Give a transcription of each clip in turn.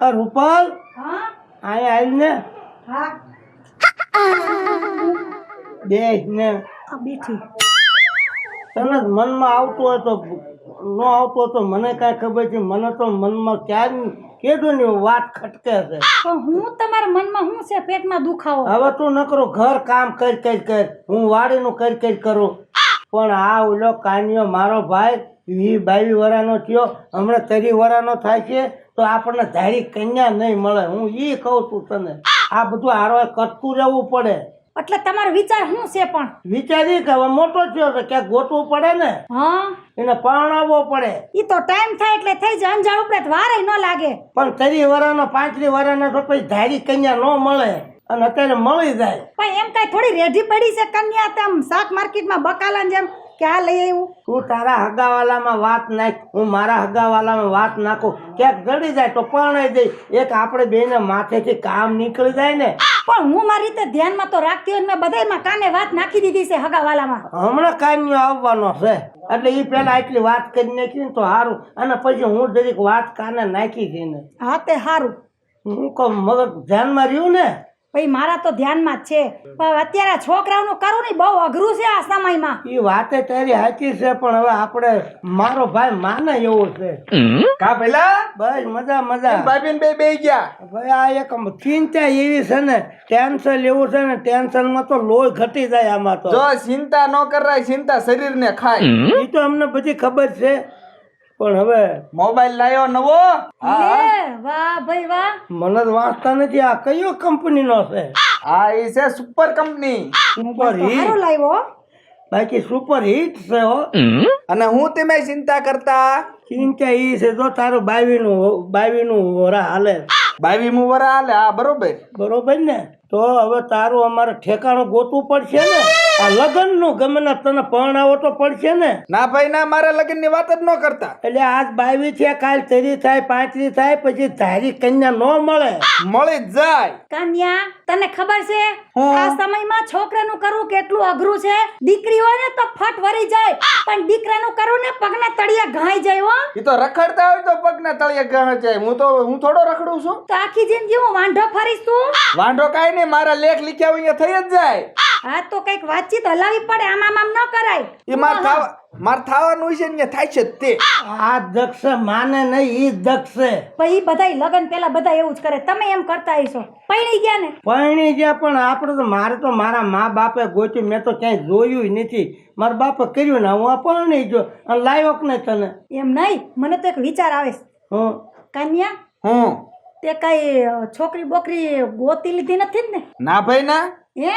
રૂપાલ હા આય આવીને હા બેસ ને આ બેઠી તને મનમાં આવતું હોય તો ન આવતું હોય તો મને કાંઈ ખબર છે. મને તો મનમાં ક્યાં કીધું ને વાત ખટકે છે. પણ હું તમારા મનમાં શું છે? પેટમાં દુખાવો? હવે તું નકરો ઘર કામ કર હું વાડીનું કર કરું પણ આ ઓલો કાનિયો મારો ભાઈ 20-22 વર્ષનો થયો, હમણાં 30 વર્ષનો થાય છે તો આપણને ધારી કન્યા નહીં મળે. હું ઈ કહું છું તને, આ બધું હારવા કરતું રહેવું પડે. એટલે તમારો વિચાર શું છે? પણ વિચારી કે હવે મોટો થયો તો ક્યાંક ગોતવું પડે ને, હા એને પરણાવવો પડે. ઈ તો ટાઈમ થાય એટલે થઈ જાય. અંજાળ ઉપરે વારે ન લાગે. પણ 30 વર્ષનો 35 વર્ષનો તો પછી ધારી કન્યા ન મળે અને અત્યારે મળી જાય. પણ એમ કઈ થોડી રેઢી પડી છે કન્યા? તેમ શાક માર્કેટમાં બકાલા જેમ ક્યાં લઈ આવ્યું? તું તારા હગાવાલામાં વાત નાખ, હું મારા હગાવાલામાં વાત નાખું. ક્યાંક જડી જાય તો પરણાઈ દઈ. એક આપણે બેને માથેથી કામ નીકળી જાય ને. પણ હું મારી રીતે ધ્યાનમાં તો રાખતી હોય. મેં બધાયમાં કાને વાત નાખી દીધી છે હગાવાલામાં. હમણાં કાન્યો આવવાનો છે એટલે એ પેલા એટલી વાત કરી નાખી ને તો સારું. અને પછી હું જરીક વાત કાને નાખી છે ને. હા તે સારું. હું કહું મગજ ધ્યાનમાં રહ્યું ને. ભાઈ મારા તો ધ્યાનમાં જ છે, પણ અત્યારે છોકરાઓનું કરવું ને બહુ અઘરું છે આ સમયમાં. એ વાતે તારી સાચી છે પણ હવે આપણે મારો ભાઈ માને એવો છે. કા પેલા બસ મજા મજા. ભાભીન બે ગયા. ભાઈ આ એક ચિંતા એવી છે ને, ટેન્શન એવું છે ને, ટેન્શનમાં તો લોહી ઘટી જાય આમાં તો. જો ચિંતા ન કરાય, ચિંતા શરીરને ખાય. એ તો અમને બધી ખબર છે પણ હવે મોબાઈલ લાયો નવો. લે વાહ ભાઈ વાહ. મને જ વાંચતા નથી. આ કયો કંપનીનો છે? આ ઈ છે સુપર કંપની. સુપર તો હિટ. સારું લાવ્યો. બાકી સુપર હિટ છે હો. અને હું તમે ચિંતા કરતા. ચિંતા એ છે જો તારું 22નું વરા હાલે 22મું વરા હાલે. હા બરોબર. બરોબર ને? તો હવે તારું અમારે ઠેકાણું ગોતવું પડશે ને. આ લગ્ન નું ગમે ના તને પરણાવો તો પડશે ને. ના ભાઈ ના, મારા લગ્ન ની વાત જ ન કરતા. એટલે આજ 22 છે, કાલ 30 થાય, 35 થાય, પછી ધારી કન્યા ન મળે. મળી જ જાય. કાન્યા તને ખબર છે હા. આ સમયમાં છોકરાનું કરવું કેટલું અઘરું છે? દીકરી હોય ને તો ફટ વરી જાય, પણ દીકરાનું કરવું ને પગના તળિયા ઘાઈ જાય હો. ઈ તો રખડતા હોય તો પગના તળિયે ગણ જાય. હું થોડો રખડું છું. તો આખી જિંદગી હું વાંઢો ફરીશ તું? વાંઢો કાઈ નહીં, મારા લેખ લીખ્યા હોય અહીંયા થઈ જ જાય. હા તો કઈક વાતચીત હલાવી પડે. આમ ન કરાય. એ માર થવાનું છે ને થાય છે જ તે. આ દક્ષ માને નહીં, ઈ દક્ષ. ભાઈ બધાય લગન પેલા બધા એવું જ કરે. તમે એમ કરતા હશો. પૈણી ગયા ને? પરણી ગયા પણ આપણે તો મારે તો મારા મા બાપે ગોત્યું, મેં તો ક્યાંય જોયું નથી. મારા બાપે કર્યું ને હું આ પરણી ગયો અને લાવ્યો કે નહીં તને. એમ નહીં, મને તો એક વિચાર આવે છે. હું કાન્યા તે કઈ છોકરી બોકરી ગોતી લીધી નથી જ ને? ના ભાઈ ના. હે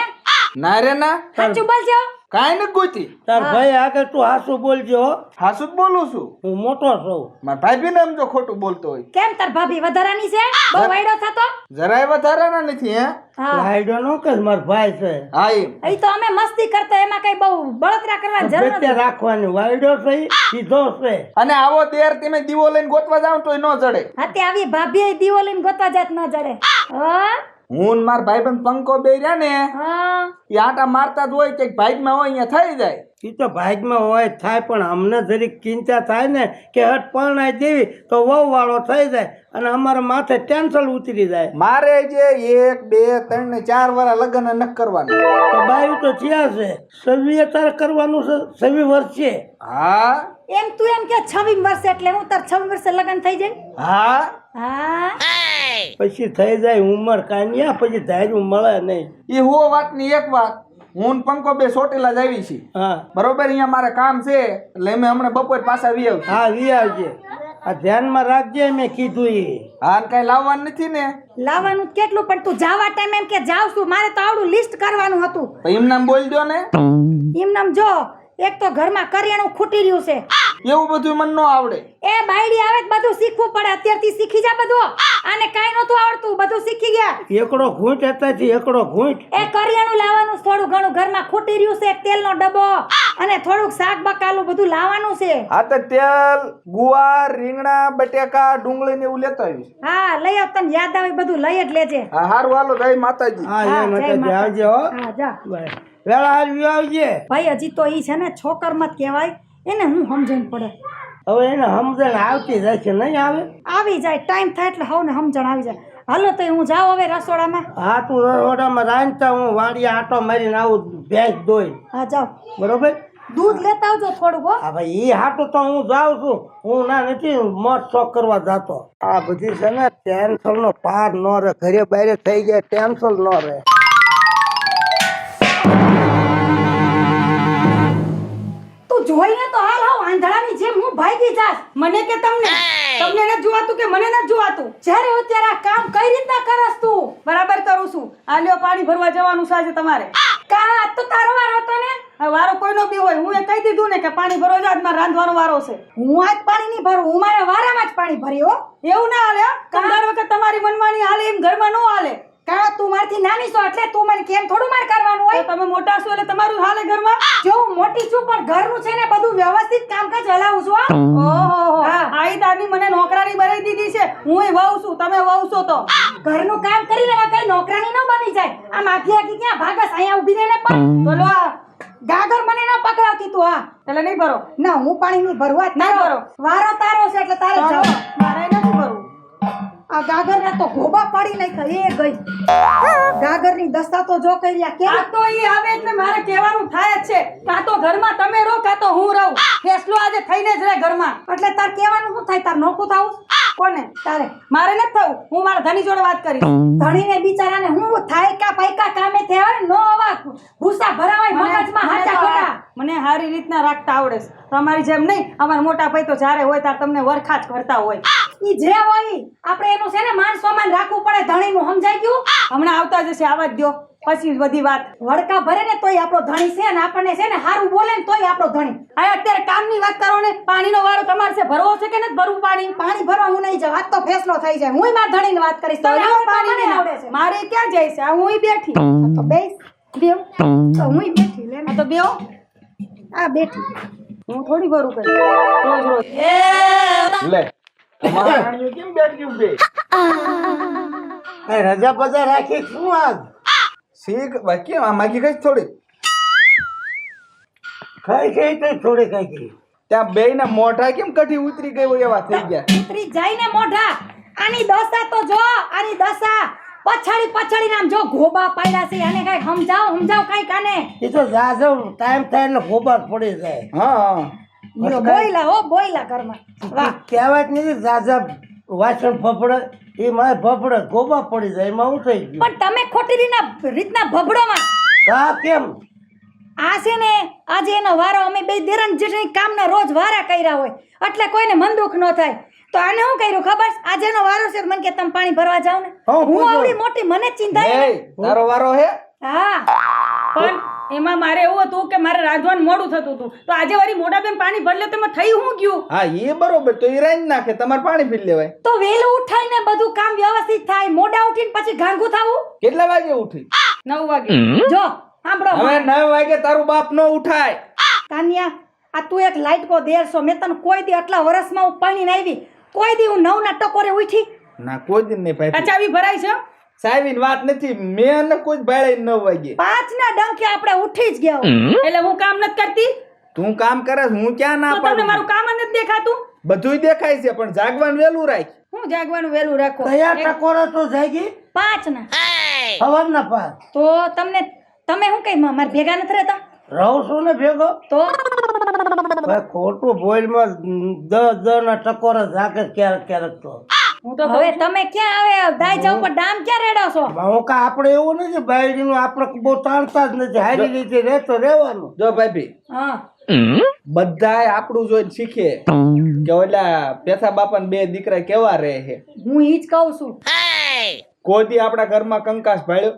ના રે ના. સાચું બોલજો. કાઈ ન ગોતી. તાર ભાઈ આગળ તું હાસુ બોલજો હો. હાસુ જ બોલું છું. હું મોટો છું. મારા ભાઈ ને સમજો ખોટું બોલતો હોય. કેમ તાર ભાભી વધારાની છે? બહુ વાયડો થતો? જરાય વધારાના નથી. હે હા લાઈડો નો કે મારો ભાઈ છે. હા એમ. અહીં તો અમે મસ્તી કરતા, એમાં કઈ બહુ બળતરા કરવાની જરૂર ગત્યા નથી. રાખવાની. વાયડો છે ઈ સીધો છે. અને આવો દેર તમે દીવો લઈને ગોતવા જાવ તોય ન જડે. હાતે આવી ભાભી દીવો લઈને ગોતવા જાત ન જડે. હા હું ને માર ભાઈબંધ પંકો બે રહ્યા ને, હા એ આટા મારતા જ હોય કે ભાઈમાં હોય અહીંયા થઈ જાય. એ તો ભાગમાં હોય થાય પણ અમને જરીક ચિંતા થાય ને કે હટ પરણાઈ દેવી તો વહુ વાળો થઈ જાય અને અમારા માથે ટેન્શન ઉતરી જાય. મારે જે 1 2 3 ને 4 વાર લગ્ન ન કરવાનું. તો બાયું તો થયા છે. 26 તારે કરવાનું છે. 26 વર્ષ છે. હા એમ તું એમ કે 26 વર્ષ એટલે હું તાર 26 વર્ષે લગ્ન થઈ જાય? હા હા પછી થઈ જાય ઉંમર કાન્યા, પછી ધાર્યું મળે નહીં. એ હો વાતની એક વાત. હું ને પંકો બે ચોટીલા જ આવી છીએ. હા બરોબર, અહીંયા મારે કામ છે એટલે અમે હમણાં બપોર પાછા વી આવશું. હા વી આવજે. આ ધ્યાનમાં રાખજે, મેં કીધું એ. હા કઈ લાવવાનું નથી ને? લાવવાનું કેટલું, પણ તું જાવા ટાઈમ એમ કે જાવ છું. મારે તો આવડું લિસ્ટ કરવાનું હતું. એમ નામ બોલ દો ને. એમ નામ જો, એક તો ઘરમાં કરિયાણું ખૂટી રહ્યું છે. એવું બધું મને ન આવડે. એ બાયડી આવે તો બધું શીખવું પડે. અત્યારથી શીખી જા બધું. આને કાઈ નતું આવડતું, બધું શીખી ગયા. એકડો ઘૂંટ હતાથી એકડો ઘૂંટ. એ કરિયાણું લાવવાનું છે, થોડું ઘણું ઘરમાં ખૂટી રહ્યું છે. એક તેલનો ડબ્બો અને થોડુંક શાક બકાલું બધું લાવવાનું છે. હા તો તેલ, ગુવાર, રીંગણા, બટેકા, ડુંગળી ને એવું લેતો આવીશ. હા લઈ આવ, તને યાદ આવે બધું લઈ જ લેજે. હા હારું હાલો જય માતાજી. હા હા, એમ જય માતા. આવજે હો. હા જા. બાય. વેળા આવી આવજે. ભાઈ હજી તો ઈ છે ને છોકર મત કહેવાય, એને હું સમજણ પડે. હવે એને સમજણ આવતી જાય છે, નહીં આવે? આવી જાય ટાઈમ થાય એટલે હવને સમજણ આવી જાય. હાલો તો હું જાઉં હવે રસોડામાં. હા, તું રસોડામાં રાંધતા, હું વાડીએ આટો મારીને આવું ભેંસ દોઈ. હા જાઓ. બરોબર? દૂધ લેતા આવજો થોડુંક હો. હા ભાઈ, એ હાટું તો હું જાઉં છું. હું ના નથી મોજ શોખ કરવા જાતો. આ બધી છે ને ટેન્શન નો પાર ન રહે. ઘરે બારે થઈ જાય ટેન્શન ન રહે. તું જોઈને તો હાલ હાવ આંધળાની જેમ હું ભાગી જાસ. મને કે તમને નથી જોવાતું કે મને નથી જોવાતું? જ્યારે હું ત્યારે આ કામ કઈ રીતના કરસ તું? બરાબર કરું છું. આ લ્યો પાણી ભરવા જવાનું છે આજે તમારે. કા આજ તો તારો વારો હતો ને? આ વારો કોઈનો બી હોય, હું એ કહી દીધું ને કે પાણી ભરવા જાવ, આજ મારે રાંધવાનો વારો છે. હું આજ પાણી નહીં ભરું, હું મારા વારામાં જ પાણી ભરી હો. એવું ના હાલે હો. દર વખત તમારી મનમાની હાલે એમ ઘરમાં ન હાલે. કા તું મારથી નાની છો એટલે તું મને કેમ થોડું માર કરવાનું હોય? તો તમે મોટા છો એટલે તમારું હાલે ઘરમાં. જો હું મોટી છું પણ ઘરનું છે ને બધું વ્યવસ્થિત કામકાજ હલાવું છું હો. ઓહો, હા. આઈ તારની મને નોકરાની બનાવી દીધી છે. હુંય વહુ છું, તમે વહુ છો તો. ઘરનું કામ કરી લેવા કઈ નોકરાની ન બની જાય. આ માફિયા કી ક્યાં ભાગસ? અહીંયા ઊભી રહીને પણ તો લો આ, ગાગર મને ન પકડાવતી તું. હા એટલે નહીં ભરો. ના, હું પાણી નહીં ભરવા જ ના તારો ભરો. વારો તારો છે એટલે તારે ચાલો, જાવ. મારે નથી ભરવું. આ ગાગર ના તો ગોબા પાડી નાખ્યા. એ ગઈ ગાગરની દસ્તા તો જો કર્યા કેમ. આ તો ઈ આવે એટલે મારે કહેવાનું થાય જ છે. કાં તો ઘરમાં તમે રહો કાં તો હું રહું. ફેસલો આજે થઈને જ રહે ઘરમાં. એટલે તાર કહેવાનું શું થાય? તાર નોખું થાવું કોને? તારે. મારે નથી થવું. હું મારા ધણી જોડે વાત કરીશ. ધણીને બિચારાને હું થાય કા પાયકા કામે થયા નો આવા ગુસ્સા ભરાવાય મગજમાં હાચા ખોટા. મને સારી રીતના રાખતા આવડે છે. તમારી જેમ નહીં. અમારા મોટા ભાઈ તો જ્યારે હોય ત્યારે તમને વરખા જ કરતા હોય. ઈ જે હોય આપણે એનું છે ને માન સન્માન રાખવું પડે. ધણીનું સમજાઈ ગયું? હમણાં આવતા જશે, આવા જ દ્યો, પછી બધી વાત. વડકા ભરે ને તોય આપણો ધણી છે ને આપણને છે ને હારું બોલે ને તોય આપણો ધણી. આ અત્યારે કામની વાત કરો ને. પાણીનો વારો તમારે છે. ભરવો છે કે નથી ભરવું પાણી? પાણી ભરવા હું નહીં જાઉં. આજ તો ફેસલો થઈ જાય. હુંય મારા ધણીને વાત કરીશ. તો તને લ્યો આવડે તો મને પાણી આવડે છે. મારે ક્યાં જાય છે? આ હુંય બેઠી. તો બેસ બેવ. તો હુંય બેઠી લે આ તો બેહો. આ બેઠી. હું થોડી ભરું કરી રોજ રોજ. લે તમારા રાણીઓ કેમ બેઠી બે? કઈ રજા બજા રાખી શું આજ? શીખ ભાઈ કેમ આ માગી ગઈ થોડી? કઈ કઈ તો થોડી કઈ કઈ. ત્યાં બે ના મોઢા કેમ કઢી ઉતરી ગઈ હોય એવા થઈ ગયા. ઉતરી જાય ને મોઢા. આની દશા તો જો. આની દશા પછાડી નામ જો ઘોબા પાડ્યા છે. આને કઈ સમજાવ કઈ કાને. એ તો જાજો ટાઈમ થાય એટલે ગોબર પડી જાય. હા લ્યો, બોયલા હો બોયલા ઘરમાં. વાહ. કહેવાય જ નથી જાજા વાસણ ફફડે એ મારે ફફડે ગોબા પડી જાય. એમાં હું થઈ ગયું? પણ તમે ખોટી રીતના ભભડોમાં. કા કેમ? આ છે ને આજે એનો વારો. અમે બે દેરાન જેઠાણી કામના રોજ વારા કર્યા હોય એટલે કોઈને મન દુઃખ ન થાય. તો આને શું કર્યું ખબર છે? આજે એનો વારો છે. મને કે તમે પાણી ભરવા જાવ ને. હા, હું પૂછો. આવડી મોટી મને ચિંતા એ તારો વારો હે? હા. પણ એમાં મારે એવું હતું કે મારે રાંધવાનું મોડું થતું હતું. તો આજે વળી મોટા બેન પાણી ભરી લે તો એમાં થઈ હું ગયું. હા એ બરોબર. તો એ રાઈ નાખે, તમારે પાણી પી લેવાય. તો વેલું ઉઠાઈને બધું કામ વ્યવસ્થિત થાય. મોડા ઉઠીને પછી ગાંગું થાવું. કેટલા વાગે ઉઠી? 9 વાગે. જો સાંભળો હવે 9 વાગે તારું બાપ નો ઉઠાય. તાન્યા, આ તું એક લાઈટ કો દેરસો. મેં તને કોઈ દી આટલા વર્ષમાં હું પાણી આવી કોઈ દી હું 9 ના ટકોરે ઉઠી? ના કોઈ દિન નહીં આ ભાઈ. ચાવી ભરાઈ છે. સાહેબની વાત નથી. મેં ને કોઈ ભાડે 9 વાગે. 5 ના ડંકે આપણે ઉઠી જ ગયા. એટલે હું કામ નથી કરતી. તું કામ કરે છે, હું ક્યાં ના તો તમને પાડું? મારું કામ જ નથી દેખાતું. બધુંય દેખાય છે પણ જાગવાનું વેલું રાખ. હું જાગવાનું વહેલું રાખો. કયા ટકોરે તો જાગી? 5 ના. સવારના 5. તો તમે શું કઈ મારે ભેગા નથી રહેતા? રહું છું ને ભેગો. તો ભાઈ ખોટું બોલમાં 10 ના ટકોરે જાગે ક્યારેક તો. હું તો હવે તમે ક્યાં આવે દાઈ જાવ પર ડામ ક્યાં રેડો છો? હું કા આપણે એવું નથી બાયડીનું આપણે બહુ તાણતા જ નથી. હારી રીતે રહેતો રહેવાનું. જો ભાઈ હા. બધાય આપણું જોઈને શીખે કે ઓલા પેથા બાપા બે દીકરા કેવા રહે છે. હું ઈ જ કહું છું. કોઈ દી આપણા ઘરમાં કંકાસ ભાળ્યો?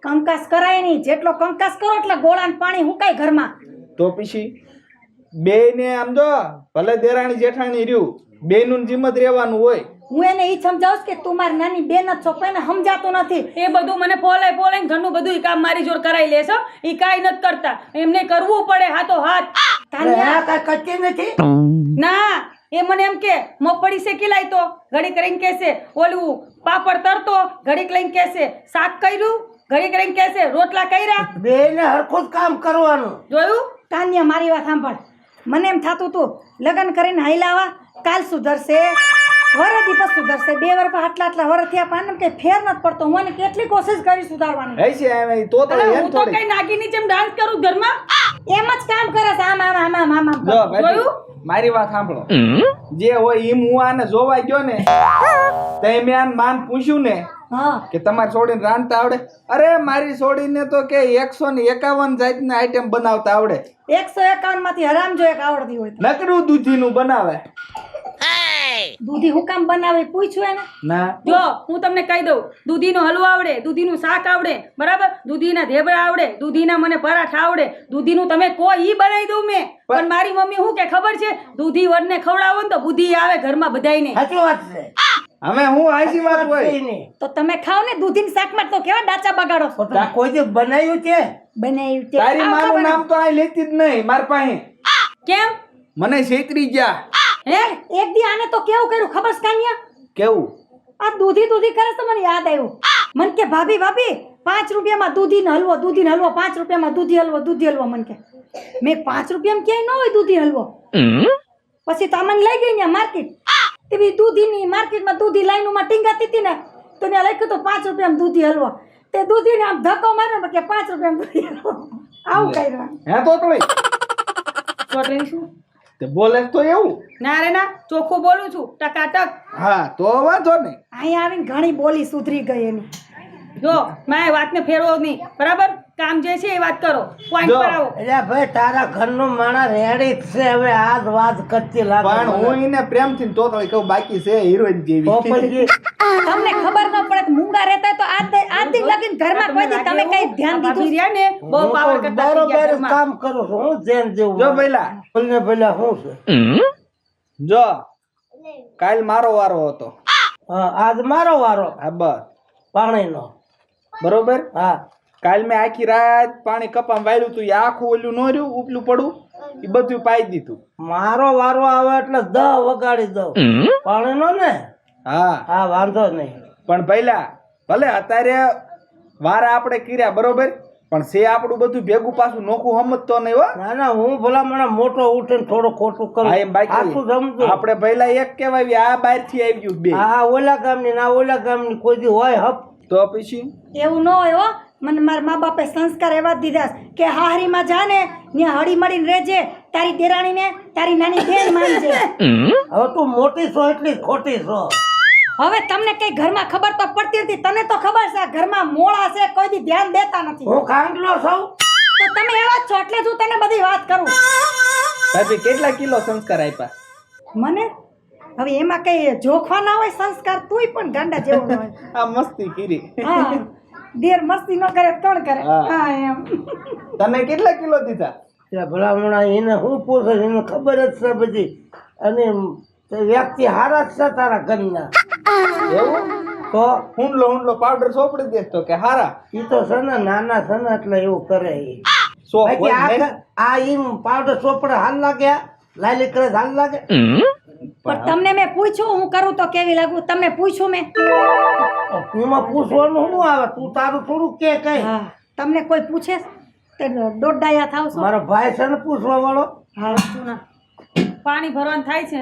કંકાસ કરાય નહીં. જેટલો કંકાસ કરો એટલે ગોળાનું પાણી હુકાય ઘરમાં. તો પછી બે ને આમ જો ભલે દેરાણી જેઠાણી રહ્યું, બે નું જીમત રહેવાનું હોય. હું એને ઈ સમજાવું કે તું મારી નાની બેન જ છો. કોઈને સમજાતું નથી. એ બધું મને પોલાય ઘરનું બધું કામ મારી જોડે કરાવી લેશો. ઈ કાઈ નથી કરતા. એમને કરવું પડે હાથો હાથ. તાન્યા, આ કઈ કચ્ચી નથી. ના, એ મને એમ કે મગફળી શેકી લાઈ તો ઘડીક રહીને કહેશે ઓલું પાપડ તરતો, ઘડીક લઈને કહેશે શાક કર્યું, ઘડીક રહીને કહેશે રોટલા કર્યા. બેયને હરખું જ કામ કરવાનું. જોયું? તાન્યા મારી વાત સાંભળ. મને એમ થતું હતું લગ્ન કરીને હાઈલાવા કાલ સુધરશે વરદી પછી સુધરશે 2 વર્ષ આટલા વરસ થયા પણ એમ કઈ ફેર નથી પડતો હું એને કેટલી કોશિશ કરી સુધારવાની હઈ છે એમ તો અરે એમ હું તો થોડી કઈ નાગીની જેમ ડાન્સ કરું ઘરમાં એમ જ કામ કરે છે આમ આમ આમ આમ આમ આમ. જો ભાઈ જોયું? મારી વાત સાંભળો જે હોય એમ હું આને જોવા ગયો ને તે મેં આને માન પૂછ્યું ને હા કે તમારી છોડીને રાંધતા આવડે અરે મારી છોડીને તો કે 151 જાતની આઈટમ બનાવતા આવડે 151 માંથી હરામ જો એક આવડતી હોય તો. નકરું દૂધીનું બનાવે દૂધી હુકામ બનાવે પૂછ્યું એને ના જો હું તમને કહી દઉં દૂધીનો હલવો આવડે દૂધીનું શાક આવડે બરાબર દૂધીના ઢેબરા આવડે દૂધીના મને પરાઠા આવડે દૂધીનું તમે કો ઈ બનાવી દઉં મેં પણ મારી મમ્મી શું કે ખબર છે દૂધી વડને ખવડાવો ને તો બુદ્ધિ આવે ઘરમાં બધાયને સાચી વાત છે હવે હું આઈસી વાત હોય કઈ નહીં. તો તમે ખાઓ ને દૂધીના શાકમાં તો કેવા ડાચા બગાડો છો તો આ કોઈ દી બનાવ્યું છે બનાવ્યું તે તારી ખાઓ માનું ખબર નામ તો આ લેતી જ નહીં માર પાસે કેમ મને છેતરી ગયા હે એક દી આને તો કેવું કર્યું ખબર છે કાનિયા કેવું આ દૂધી કરે તો મને યાદ આવ્યું મન કે ભાભી 5 રૂપિયામાં દૂધીનો હલવો 5 રૂપિયામાં દૂધી હલવો મન કે મેં 5 રૂપિયામાં ક્યાંય ન હોય દૂધી હલવો પછી તો મને લઈ ગઈ ને માર્કેટ તે બી દૂધીની માર્કેટમાં દૂધી લાઈનમાં ટીંગાતી હતી ને તો મેં લખ્યું તો 5 રૂપિયામાં દૂધી હલવો તે દૂધીને આમ ધક્કો માર્યો કે 5 રૂપિયામાં દૂધી હલવો આવું કર્યું હે તો તોય ચોટલી શું તે બોલે તો એવું ના રે ના ચોખ્ખું બોલું છું ટકાટક હા તો વાંધો નહીં અહીંયા આવીને ઘણી બોલી સુધરી ગઈ એની જો મેં વાતને ફેરવો નહીં બરાબર કામ જે છે એ વાત કરો પોઈન્ટ જો. પર આવો એટલે ભાઈ તારા ઘરનો માણસ રેડી જ છે હવે આ જ વાત કરતી લાગે પણ મને. હું એને પ્રેમથી તો કહું બાકી છે હિરોઈન તો જેવી પછી તમને ખબર ન પડે તો મૂંગા રહેતા હોય તો આજ દી લગીન ઘરમાં કોઈ દી તમે કઈ ધ્યાન ભાભી દીધું રહ્યા ને બહુ હું પાવર તો કરતા થઈ ગયા બરોબર જ ઘરમાં. કામ કરું છું હું જેમ જેવું જો પહેલા બોલને પહેલા શું છે જો કાલ મારો વારો હતો હા આજ મારો વારો હા બસ પાણીનો બરોબર હા કાલ મેં આખી રાત પાણી કપામાં વાળ્યું તું એ આખું ઓલું ન રહ્યું ઉપલું પડું એ બધું પાઈ દીધું મારો વારો આવે એટલે 10 વગાડી દઉં પાણીનો ને હા હા વાંધો નહીં પણ પહેલા ભલે અત્યારે વારા આપણે કર્યા બરોબર પણ છે આપણું બધું ભેગું પાછું નોખું સમજતો નહીં હો ના ના હું ભલા મને મોટો ઉઠીને થોડું ખોટું કરું હા એમ બાકી આખું સમજુ આપણે પહેલા એક કહેવાય આ બહાર થી આવી ગયું બે હા ઓલા ગામની ના ઓલા ગામની કોઈ દી હોય હપ તો પછી એવું ન હોય હો મને મારા મા બાપે સંસ્કાર એવા જ દીધા છે કે હાહરીમાં જા ને ત્યાં હળી મળીને રહેજે તારી દેરાણીને તારી નાની બેન માનજે હવે તું મોટી છો એટલી જ ખોટી છો હવે તમને કઈ ઘરમાં ખબર તો પડતી નથી તને તો ખબર છે આ ઘરમાં મોળા છે કોઈ દી ધ્યાન દેતા નથી હું ખાંડલો છું તો તમે એવા જ છો એટલે જ હું તને બધી વાત કરું ભાભી કેટલા કિલો સંસ્કાર આપ્યા મને હવે એમાં કઈ જોખવા ના હોય સંસ્કાર તુંય પણ ગાંડા જેવો ન હોય આ મસ્તી કરી હા દેર મસ્તી ન કરે તો કોણ કરે હા. હા એમ તને કેટલા કિલો દીધા ત્યાં ભલામણા એને હું પૂછે છે એને ખબર જ છે બધી અને તે વ્યક્તિ હારા જ છે તારા ઘરના એવું તો હુંડલો પાવડર સોપડી દે તો કે હારા ઈ તો છે ને નાના છે ને એટલે એવું કરે ઈ. સો બાકી આ ઈમ પાવડર ચોપડે હાલ લાગે લાલી કરે હાલ લાગે પણ તમને મેં પૂછ્યું હું કરું તો કેવી લાગુ તમને પૂછ્યું મેં એમાં પૂછવાનું શું આવે તું તારું થોડું કે કઈ હા તમને કોઈ પૂછે તે દોડાયા થાવ છો મારો ભાઈ છે ને પૂછવા વાળો હા ના. પાણી ભરવાનું થાય છે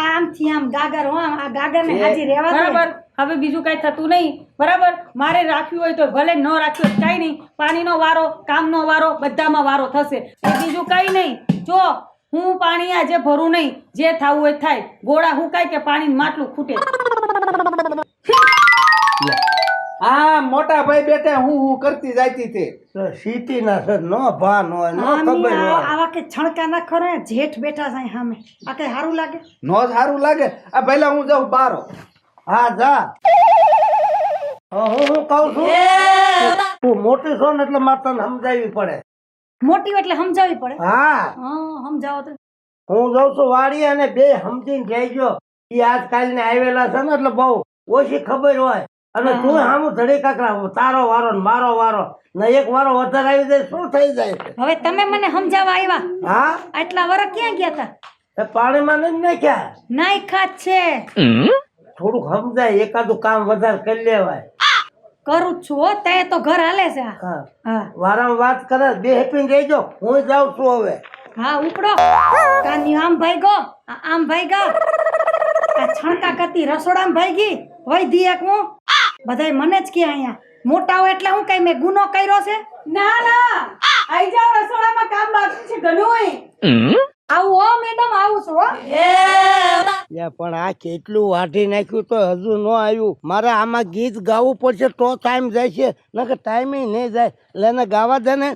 આમથી આમ ગાગર હો આ ગાગર ને હાજી રહેવા દે બરાબર હવે બીજું કઈ થતું નહીં બરાબર મારે રાખ્યું હોય તો ભલે ન રાખ્યું હોય કઈ નહીં પાણીનો વારો કામનો વારો બધામાં વારો થશે એ બીજું કઈ નહીં જો હું પાણી આજે ભરું નહીં જે થવું હોય થાય ગોળા હુકાય કે પાણી માટલું ખૂટે આ મોટા ભાઈ બેઠા હું કરતી જાતી તે તો સીટી ના છે નો ભાન હોય નો ખબર હોય આવા કે છણકા ના ખરે જેઠ બેઠા છે સામે આ કઈ સારું લાગે નો સારું લાગે આ પહેલા હું જાઉં બારો હા જા હું કહું છું તું મોટી છો ને એટલે મારે તને સમજાવવી પડે મોટી એટલે સમજાવવી પડે હા હા સમજાવો તો હું જાઉં છું વાડી અને બે સમજીને જઈજો એ આજકાલ ને આવેલા છે ને એટલે બહુ ઓછી ખબર હોય અને તું આમ ધડી કાકરા તારો વારો ને મારો વારો ને એક વારો વધારે આવી જાય શું થઈ જાય છે હવે તમે મને સમજાવવા આવ્યા હા આટલા વર્ષ ક્યાં ગયા હતા એ પાણીમાં નથી નાખ્યા નાયખા જ છે થોડુંક સમજાય એકાદું કામ વધારે કરી લેવાય કરું જ છું હો તે તો ઘર હાલે છે આ. હા હા વારંવાર વાત કરે બે હેપી રહેજો હું જાઉં છું હવે હા ઉપડો કાની આમ ભાઈગો આમ ભાઈગા આ છણકા કરતી રસોડામાં ભાઈગી હોય દી એક હું બધાય મને જ કે અહીંયા મોટા હોય એટલે હું કઈ મેં ગુનો કર્યો છે ના ના આઈ જાવ રસોડામાં કામ બાકી છે ઘણું આવું હો મેડમ આવું છું હો યા પણ આ કેટલું વાઢી નાખ્યું તો હજુ ન આવ્યું મારે આમાં ગીત ગાવું પડશે તો ટાઈમ જાય છે નકર ટાઈમ નહીં જાય એટલે એને ગાવા દે ને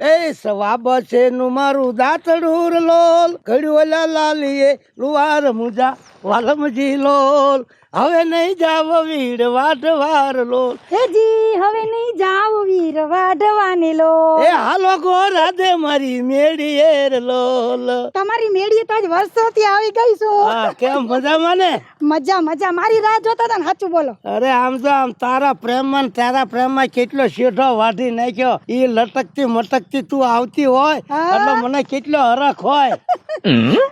એ સવાબ છે નું મારું દાતડુર લોલ ઘડ્યું લાલીએ લુવાર મુજા વાલમજી લોલ હવે નહીં જાવ વીર વાઢવાર લોલ હેજી હવે નહીં જાવ વીર વાઢવાને લો એ હાલો ગો રાધે મારી મેડી એર લોલ તમારી મેળી તો આજ વર્ષોથી આવી ગઈ છું હા કેમ મજામાં ને મજા મજા મારી રાહ જોતા હતા ને સાચું બોલો અરે આમ તો આમ તારા પ્રેમમાં કેટલો શેઢો વાઢી નાખ્યો ઈ લટકતી મટકતી તું આવતી હોય એટલે મને કેટલો હરખ હોય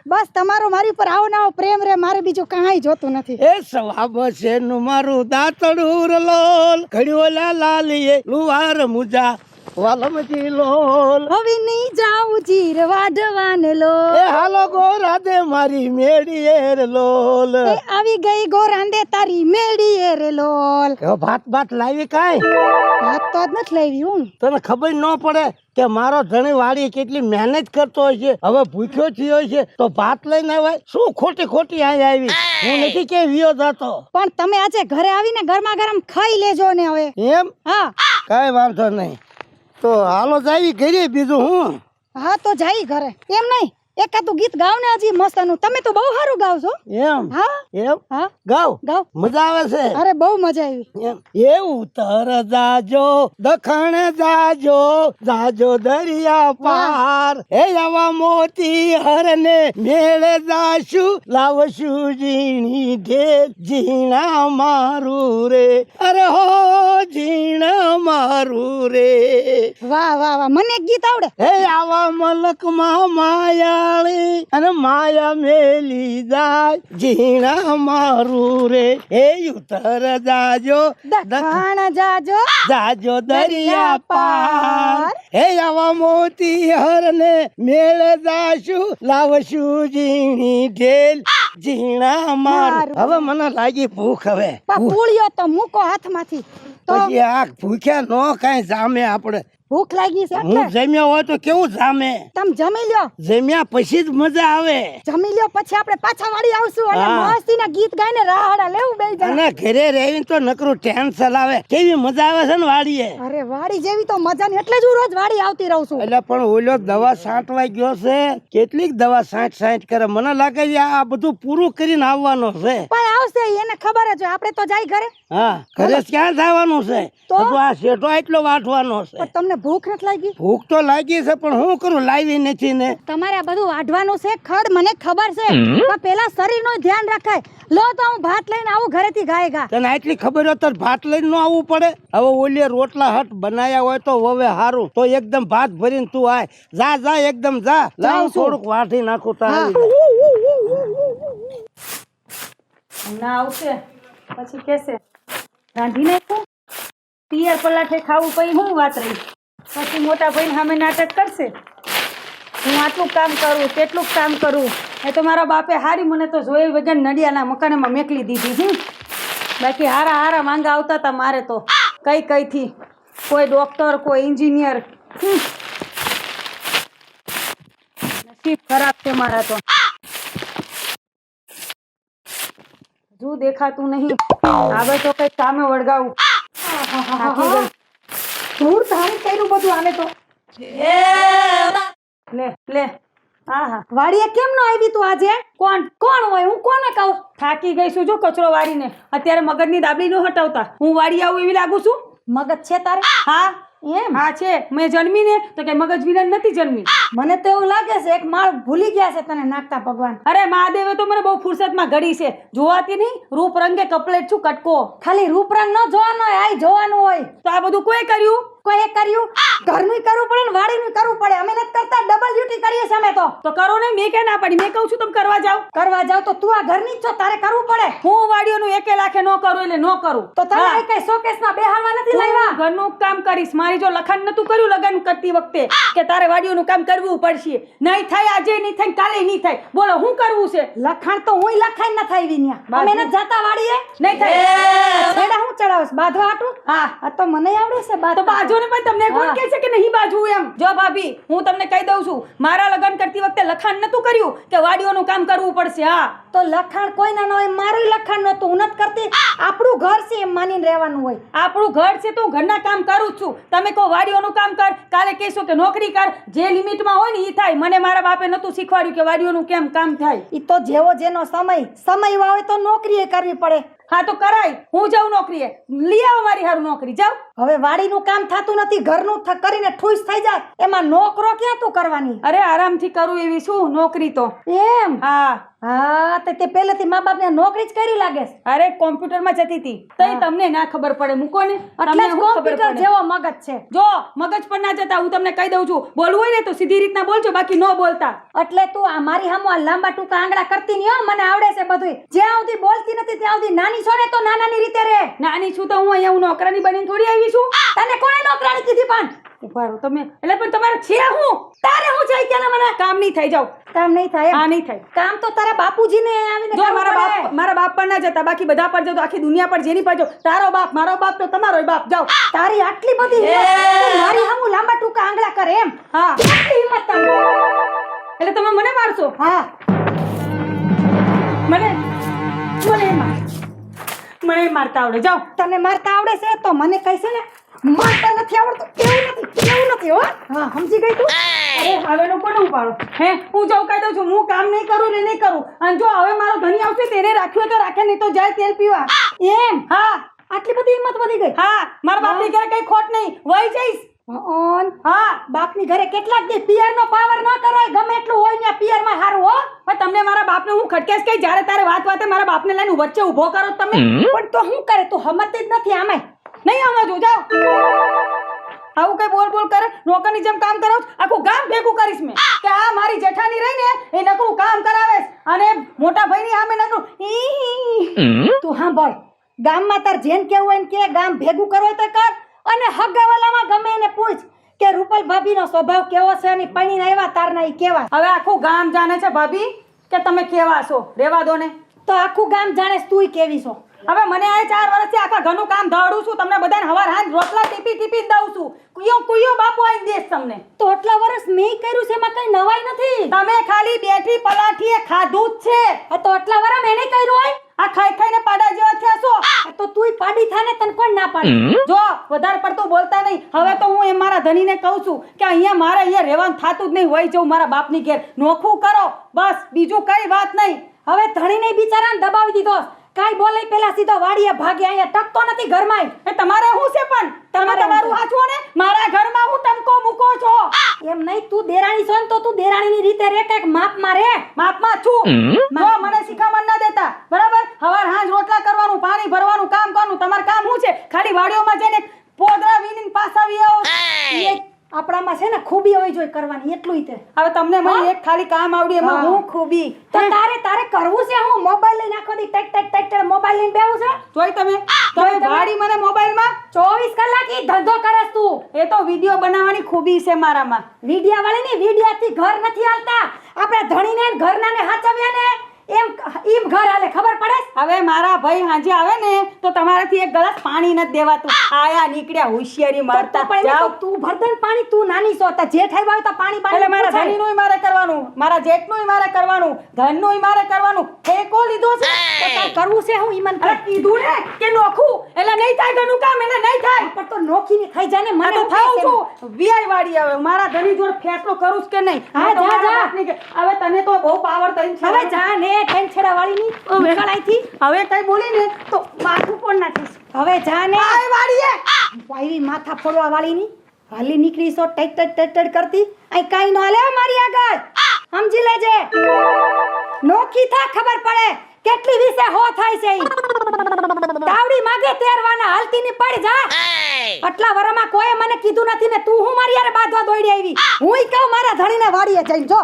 બસ તમારો મારી પર આવો નાવો પ્રેમ રે મારે બીજું કાંઈ જોતું નથી એ સવાબ છે નું મારું દાતડુર લોલ ઘડ્યો લાલીએ લુવાર મુજા વાલમજી લોલ હવે નહીં જાઉં જીર વાઢવાને લો એ હાલો ગો રાધે મારી મેડી એર લોલ એ આવી ગઈ ગોરાંડે તારી મેળી રે લોલ ભાત લાવી કાંઈ વાત તો જ નથી લાવી હું તને ખબર ન પડે કે મારો ધણી વાડી કેટલી મહેનત કરતો હોય છે હવે ભૂખ્યો થયો છે તો ભાત લઈને આવ્યા શું ખોટી અહીંયા આવી હું નથી કે વિયો જતો પણ તમે આજે ઘરે આવીને ગરમા ગરમ ખાઈ લેજો ને હવે એમ હા કાંઈ વાંધો નહીં તો હાલો જાવી ઘરે બીજું હું હા તો જાય ઘરે એમ નહીં એકાદું ગીત ગાવ ને હજી મસ્તનું તમે તો બહુ સારું ગાવ છો એમ હા એમ હા ગાવ ગાવ મજા આવે છે અરે બહુ મજા આવી એમ એ ઉત્તર જાજો દખણ જાજો જાજો દરિયા પાર હે આવા મોતી હરને મેળે જાશું લાવશું ઝીણી ઢેર ઝીણા મારું રે અરે હો ઝીણા મારું રે વાહ વાહ વાહ મને એક ગીત આવડે હે આવા મલકમાં માયા અને માયા મેલી જાય ઝીણા મારું રે હે ઉતર જાજો દખાણ જાજો જાજો દરિયા પાર હે આવા મોતી હરને મેળ જાશું લાવશું ઝીણી ઢેલ ઝીણા મારું હવે મને લાગી ભૂખ હવે પૂળ્યો તો મૂકો હાથમાંથી તો પછી આ ભૂખ્યા નો કાંઈ જામે આપણે ભૂખ લાગી છે હું એટલે જમ્યો હોય તો કેવું જામે તમે જમી લ્યો જમ્યા પછી જ મજા આવે જમી લ્યો પછી આપણે પાછા વાળી આવશું અને હા. મસ્તીના ગીત ગાઈને રાહડા લેવું બે જણા અને ઘરે રહીને તો નકરું ટેન્શન આવે કેવી મજા આવે છે ને વાડીએ અરે વાડી જેવી તો મજા ની એટલે જ હું રોજ વાડી આવતી રહું છું એટલે પણ ઓલો દવા છાંટવા ગયો છે કેટલીક દવા છાંટ કરે મને લાગે છે આ બધું પૂરું કરીને આવવાનો છે પણ આવશે એને ખબર જ હોય આપણે તો જાય ઘરે હા ઘરે ક્યાં જવાનું છે તો? હજુ આ શેઠો એટલો વાઢવાનો છે પણ તમને ભૂખ નથી લાગી ભૂખ તો લાગી છે પણ હું કરું લાવી નથી ને તમારે આ બધું વાઢવાનું છે ખડ મને ખબર છે પણ પેલા શરીરનું ધ્યાન રખાય લો તો હું ભાત લઈને આવું ઘરેથી ગાય ગા તને આટલી ખબર હોય તો ભાત લઈને ન આવવું પડે હવે ઓલી રોટલા હટ બનાયા હોય તો હવે હારું તો એકદમ ભાત ભરીને તું આય જા એકદમ જા લાવ જાઉં છું. થોડુંક વાઢી નાખું તારે હમણાં આવશે પછી કહેશે રાંધી નાખું પિયર પલાઠે ખાવું પછી હું વાત રહી પછી મોટા ભાઈ સામે નાટક કરશે હું આટલું કામ કરું તેટલું કામ કરું એ તો મારા બાપે હારી મને તો જોઈ વગર નડિયાના મકાનમાં મેકલી દીધી બાકી હારા માંગા આવતા હતા મારે તો કઈથી કોઈ ડોક્ટર કોઈ એન્જિનિયર નસીબ ખરાબ છે મારા તો હજુ દેખાતું નહીં આવે તો કઈ સામે વળગાવું થાકી ગઈ. ધૂળ ધાણી કર્યું બધું આને તો લે આહા વાડીએ કેમ ન આવી તું આજે કોણ હોય હું કોને કહું થાકી ગઈ છું જો કચરો વાળીને અત્યારે મગજની દાબલી નો હટાવતા હું વાડી આવું એવી લાગુ છું મગજ છે તારે હા એમ હા છે મેં જન્મી ને તો કે મગજ વિના નથી જન્મી મને તો એવું લાગે છે એક માળ ભૂલી ગયા છે તને નાખતા ભગવાન અરે મહાદેવે તો મને બહુ ફુરસતમાં ઘડી છે જોવાતી નહીં રૂપ રંગે કપલેટ છું કટકો ખાલી રૂપરંગ ન જોવાનો હોય આઈ જોવાનું હોય તો આ બધું કોઈ કર્યું કોઈ કર્યું ઘરનું કરવું પડે ને વાડીનું કરવું પડે. અમે નથી કરતા, ડબલ ડ્યુટી કરીએ છીએ અમે તો કરો ને, મેં કે ના પાડી, મેં કહું છું તમે કરવા જાઓ. કરવા જાવ તો તું આ ઘરની જ છો, તારે કરવું પડે. હું વાડીઓનું એકે લાખે ન કરું એટલે ન કરું. તો તમે હા. કઈ શોકેસમાં બેહાડવા નથી હું લાવ્યા. ઘરનું કામ કરીશ. મારી જો લખાણ નતું કર્યું લગન કરતી વખતે કે તારે વાડીઓનું કામ કરવું પડશે, નહીં થાય, આજે નહીં થાય, કાલે નહીં થાય, બોલો હું કરવું છે? લખાણ તો હુંય લખાઈ ન થાય વિન્યા. બાજુ. અમે નથી જાતા વાડીએ. નહીં થાય. છેડા હું ચડાવસ બાંધવા હાટું. હા. આ તો મને આવડે છે તો બાંધવા. બાજુ ને પણ તમને કોણ હા. કહે છે કે નહીં બાજુ એમ? જો ભાભી, હું તમને કહી દઉં છું, મારા લગન કરતી વખતે લખાણ નતું કર્યું કે વાડીઓનું કામ કરવું પડશે. હા, તો લખાણ કોઈના ન હોય, મારું લખાણ નહોતું, હું નથી કરતી. આપણું ઘર છે એમ માનીને રહેવાનું હોય. આપણું ઘર છે તો હું ઘરના કામ કરું જ છું. તમે કહો વાડીઓનું કામ કર, કાલે કહેશો કે નોકરી કર, જે લિમિટમાં હોય ને એ થાય. મને મારા બાપે નતું શીખવાડ્યું કે વાડીઓનું કેમ કામ થાય. ઈ તો જેવો જેનો સમય હોય તો નોકરી કરવી પડે. હા તો કરાય, હું જાઉં નોકરીએ, લઈ આવો મારી હારું નોકરી, જાઓ. હવે વાડીનું કામ થતું નથી, ઘરનું કરીને ઠૂસ થઈ જાય, એમાં નોકરો ક્યાં તું કરવાની? અરે આરામથી કરું એવી શું નોકરી તો. એમ? હા. હા, તે પહેલેથી મા બાપને નોકરી જ કરી લાગે છે. અરે કોમ્પ્યુટરમાં જતી હતી તઈ તમને ના ખબર પડે. મૂકો ને, એટલે તમને જ શું ખબર કોમ્પ્યુટર પડે? જેવો મગજ છે. જો મગજ પર ના જતા, હું તમને કહી દઉં છું, બોલવું હોય ને તો સીધી રીતના બોલજો, બાકી ન બોલતા. એટલે તું આ મારી સામે આ લાંબા ટૂંકા આંગળા કરતી નહીં હો, મને આવડે છે બધું. જ્યાં સુધી બોલતી નથી ત્યાં સુધી નાની છો ને તો નાનાની રીતે રહે. નાની છું તો હું અહીંયા હું નોકરાની બનીને થોડી આવી છું. તને કોણે નોકરાણી કીધી પણ? ઉભા રહો તમે. એટલે પણ તમારે છે હું? તારે હું જાય કે મને કામ નહીં થઈ જાવ. કામ નહીં થાય એમ? હા, નહીં થાય. કામ તો તારા બાપુજીને આવીને જો કરવું પડે. મારા બાપ પર ના જતા, બાકી બધા પર જતો, આખી દુનિયા પર જેની પર જાઓ. તારો બાપ, મારો બાપ તો તમારો બાપ, જાઓ. તારી આટલી બધી હિંમત, તું મારી સામે લાંબા ટૂંકા આંગળા કરે એમ? હા, કેટલી હિંમત તારી? એટલે તમે મને મારશો? હા, મને મારતા આવડે, જાઓ. તને મારતા આવડે છે તો મને કહે છે ને મારતા નથી આવડતું, એવું નથી હો. હા, સમજી ગઈ તું? અરે હવેનો કોને ઉપાડો? હે, હું જાઉં કહી દઉં છું, હું કામ નહીં કરું ને નહીં કરું. અને જો હવે મારો ધણી આવશે તેને રાખ્યો તો રાખે, નહીં તો જાય તેલ પીવા. એમ? હા, આટલી બધી હિંમત વધી ગઈ? હા, મારા બાપની ઘરે કઈ ખોટ નહીં, વહી જઈશ. ઓન હા, બાપની ઘરે કેટલાક દી પિયરનો પાવર ન કરાય, ગમે એટલું હોય ને પિયરમાં હારું હો. પણ તમને મારા બાપને હું ખટકેશ કઈ જ્યારે તારે વાતે મારા બાપને લઈને વચ્ચે ઊભો કરો છો તમે. પણ તો શું કરે, તું સમજતી જ નથી આમાંય. નહીં સમજવું, જાઓ. આવું કઈ બોલ બોલ કરે, નોકરની જેમ કામ કરો છો, આખું ગામ ભેગું કરીશ મેં કે આ મારી જેઠાની રહી ને એ નકરું કામ કરાવે છે અને મોટા ભાઈની સામે નકરું. તું સાંભળ, ગામમાં તાર જેન કેવું હોય ને કે ગામ ભેગું કરો તો કર, અને હગાવાલામાં ગમે એને પૂછ કે રૂપલ ભાભીનો સ્વભાવ કેવો છે અને પણીને આવ્યા તારના ઈ કેવા. હવે આખું ગામ જાણે છે ભાભી કે તમે કેવા છો, રેવા દો ને. તો આખું ગામ જાણે છે તુંય કેવી છો. હવે મને આ 4 વર્ષથી આખા ઘરનું કામ ધાડું છું, તમને બધાને હવાર હાંજ રોટલા ટીપી દઉં છું. કુયો બાપુ આવીને દેશ તમને. તો આટલા વર્ષ મેં કર્યું છે, એમાં કઈ નવાઈ નથી. તમે ખાલી બેઠી પલાઠીએ ખાધું જ છે. આ તો આટલા વર્ષ મેં નહીં કર્યું હોય. આ ખાઈ ખાઈને પાડા જેવા થયા છો. આ તો તુંય પાડી થાને, તને કોણ ના પાડે? જો વધારે પડતું બોલતા નહીં. હવે તો હું એમ મારા ધણીને કહું છું કે અહીંયા મારે અહીંયા રહેવાનું થાતું જ નહીં, વહી જવું મારા બાપની ઘેર, નોખું કરો બસ, બીજું કઈ વાત નહીં. હવે ધણીને બિચારાને દબાવી દીધો. કાઈ બોલે પેલા સીધો વાડીએ ભાગે, અહીંયા ટકતો નથી ઘરમાં. એ તમારે શું છે પણ? તમે તમારું હાચવો ને, મારા ઘરમાં હું ટમકો મૂકો છો. એમ નહીં, તું દેરાણી છો ને તો તું દેરાણીની રીતે રે, કઈક માપમાં રે. માપમાં છું. જો મને શિખામણ ના દેતા, બરાબર? હવાર હાંજ રોટલા કરવાનું, પાણી ભરવાનું, કામ કરવાનું. તમારું કામ શું છે? ખાલી વાડીઓમાં જઈને પોદરા વીણીને પાછા આવી આવો. એ આપણામાં છે ને ખૂબી હોય જોઈ કરવાની, એટલું તે. હવે તમને મને એક ખાલી કામ આવડી, એમાં હું ખૂબી. તો તારે કરવું છે હું? મોબાઈલ લઈને આખો દી ટેક મોબાઈલ લઈને બેહું છે? જોઈ તમે વાડી મને મોબાઈલમાં 24 કલાક ઈ ધંધો કરસ તું. એ તો વિડિયો બનાવવાની ખૂબી છે મારામાં. વિડિયા વાળીની વિડિયાથી ઘર નથી હાલતા. આપણે ધણીને ને ઘરનાને હાચવ્યા ને એમ ઘર હાલે, ખબર પડે? હવે મારા ભાઈ હાંજે આવે ને તો તમારાથી એક ગ્લાસ પાણી નથી દેવાતું. આયા નીકળ્યા હોશિયારી મારતા. જાઓ. તું ભરદન પાણી, તું નાની છો, તા જેઠ આવ્યા હોય તો પાણી એટલે મારા ધણીનુંય મારે કરવાનું, મારા જેઠનુંય મારે કરવાનું, ધનનુંય મારે કરવાનું. ઠેકો લીધો છે. તો તાર કરવું છે હું? ઈમન અરે કીધું ને કે નોખું, એટલે નહીં થાય ઘરનું કામ, એટલે નહીં થાય. પણ તો નોખીને થઈ જાય ને. મને મને તો થાઉં છું વીઆઈ વાળી. હવે મારા ધણી જોડે ફેસલો કરું જ કે નહીં. હા, તો જા, મારા જા. બાપની કે હવે તને તો બહુ પાવર થઈ છે. હવે જા ને ટેન છેડા વાળીની નીકળાઈથી. હવે કઈ બોલી ને તો માથું પણ નાખીશ. હવે જા ને આય વાળીએ આવી માથા ફોડવા વાળીની હાલી નીકળી છો ટેટ કરતી. અહીં કાઈ ન હાલે મારી આગળ, સમજી લેજે. નોખી થા, ખબર પડે કેટલી વિશે હો થાય છે. ઈ તાવડી માગે તેરવાના હાલ હાલતી ની પડી જા આટલા વરમાં કોઈ મને કીધું નથી ને તું હું મારી યાર બાંધવા દોડી આવી હુંય કહું મારા ધણીને વાડીએ જઈને જો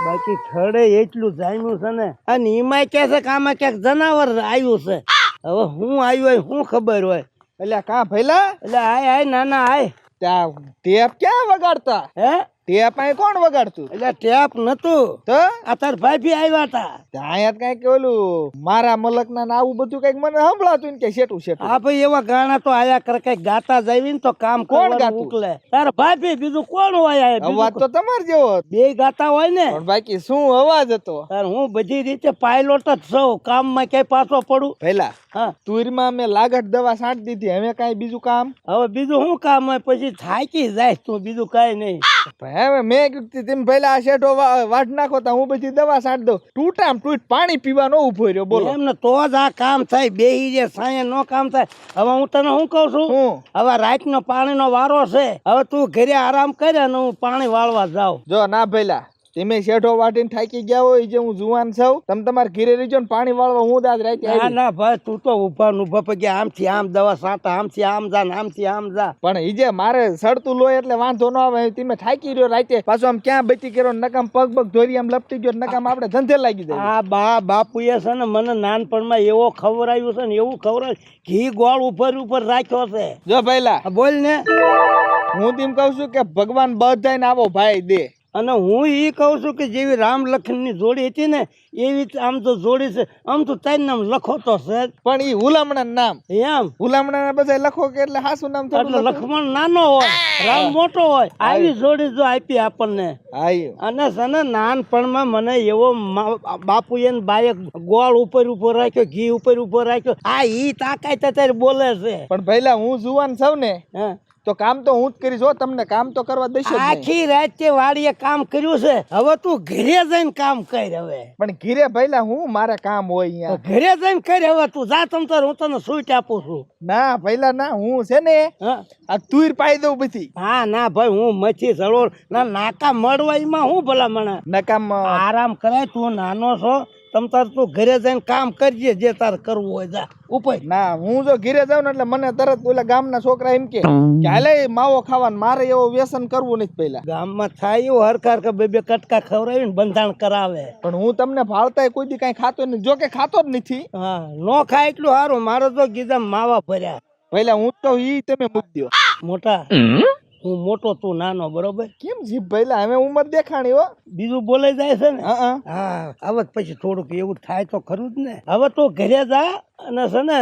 બાકી થડે એટલું જામ્યું છે ને અને એમાંય કે છે કે આમાં ક્યાંક જનાવર આવ્યું છે હવે હું આવ્યું હોય શું ખબર હોય એટલે કા ભઈલા એટલે આય નાના આય ત્યાં ટેપ ક્યાં વગાડતા હે ટેપ અહીં કોણ વગાડતું એટલે ટેપ નતું તો આ તાર ભાભી આવ્યા હતા ત્યાં કઈક ઓલું મારા મલકના ને આવું બધું કઈક મને સંભળાતું ને કે શેટું શેટું હા ભાઈ એવા ગાણા તો આયા કરે કઈક ગાતા જાવી ને તો કામ કોણ કોણ ગાતું? ઉકલે તાર ભાભી બીજું કોણ હોય આ? અવાજ બીજું તો તમાર જેવો હતો. બે ગાતા હોય ને પણ બાકી શું અવાજ હતો તાર હું બધી રીતે પાયલોટ જ છું કામમાં ક્યાંય પાછો પડું પહેલા હા તુરમાં મેં લાગટ દવા છાંટી દીધી હવે કાંઈ બીજું કામ હવે બીજું શું કામ હોય પછી થાકી જાય તું બીજું કઈ નહીં હવે મેં કીધું તેમ પહેલા આ શેઠો વાટ નાખો તો હું બધી દવા છાંટ દઉં ટૂટામ ટૂટ પાણી પીવાનો ઉભો રહ્યો બોલો એમને તો જ આ કામ થાય બેહી જે સાંયે નો કામ થાય હવે હું તને શું કહું છું હું હવે રાતનો પાણીનો વારો છે હવે તું ઘરે આરામ કરે ને હું પાણી વાળવા જાઉં જો ના ભઈલા તમે શેઠો વાટીને થાકી ગયા હોય જે હું જુવાન છું તમે તમારે ઘરે રહીજો ને પાણી વાળવા હું દાદ રાતે ના આવી ના ભાઈ તું તો ઉભા ને ઉભા પગે આમથી આમ દવા સાટા આમથી આમ જા ને આમથી આમ જા પણ ઈજે મારે સડતું લોય એટલે વાંધો ન આવે તમે થાકી રહ્યો રાતે પાછો આમ ક્યાં બચી કર્યો નકામ પગ પગ ધોરી આમ લપટી ગયો નકામ આપણે ધંધે લાગી જાય આ બાપુએ છે ને મને નાનપણમાં એવો ખવડાવ્યું છે ને એવું ખવડાવ્યું ઘી ગોળ ઉપર રાખ્યો છે જો ભઈલા આ બોલ ને હું તેમ કહું છું કે ભગવાન બધાને આવો ભાઈ દે અને હું એ કહું છું કે જેવી રામ લખન ની જોડી હતી ને એવી જ આમ તો જોડી છે આમ તો તારી નામ લખો તો છે જ. પણ ઈ હુલામણા નામ એમ હુલામણા બધા લખો કે એટલે હાસુ નામ એટલે થોડું લખો. લક્ષ્મણ નાનો હોય રામ મોટો હોય આવી જોડી જો આપી આપણને હા ઈ. અને છે ને નાનપણમાં મને એવો બાપુએ ને બાએ ગોળ ઉપર રાખ્યો ઘી ઉપર રાખ્યો આ ઈ તાકાત અત્યારે બોલે છે પણ ભઈલા હું જુવાન છું ને હે તો કામ તો હું જ કરીશ હો તમને કામ તો કરવા દઈશ જ નહીં. આખી રાત તે વાડીએ કામ કર્યું છે હવે તું ઘરે જઈને કામ કર હવે પણ ઘીરે ભઈલા હું મારે કામ હોય અહીંયા ઘરે જઈને કર હવે તું જા તમ તાર હું તને સૂટ આપું છું ના ભઈલા ના હું છે ને હા આ તુર પાઈ દઉં બધી હા ના ભાઈ હું મચ્છી સળોર ના નાકા મળવા એમાં હું ભલા મને નકામ આરામ કરાય તું નાનો છો તમ તાર તું ઘરે જઈને કામ કરજે જે તાર કરવું હોય જા ઉપર ના હું જો ઘીરે જાઉં ને એટલે મને તરત ઓલા ગામના છોકરા એમ કે હાલે માવો ખાવાનું મારે એવો વ્યસન કરવું નથી પહેલા ગામમાં થાય એવું હરકાર કે બે કટકા ખવડાવીને બંધાણ કરાવે પણ હું તમને ભાળતાય કોઈ દી કઈ ખાતો નથી જો કે ખાતો જ નથી હા નો ખાય એટલું સારું મારો તો ગીધા માવા ભર્યા પહેલા હું તો ઈ તમે મૂકી દો મોટા હું મોટો તું નાનો બરોબર કેમ જીભ ભઈલા હવે ઉંમર દેખાણી હો બીજું બોલાઈ જાય છે ને હા હા હવે પછી થોડુંક એવું થાય તો ખરું જ ને હવે તું ઘરે જા અને છે ને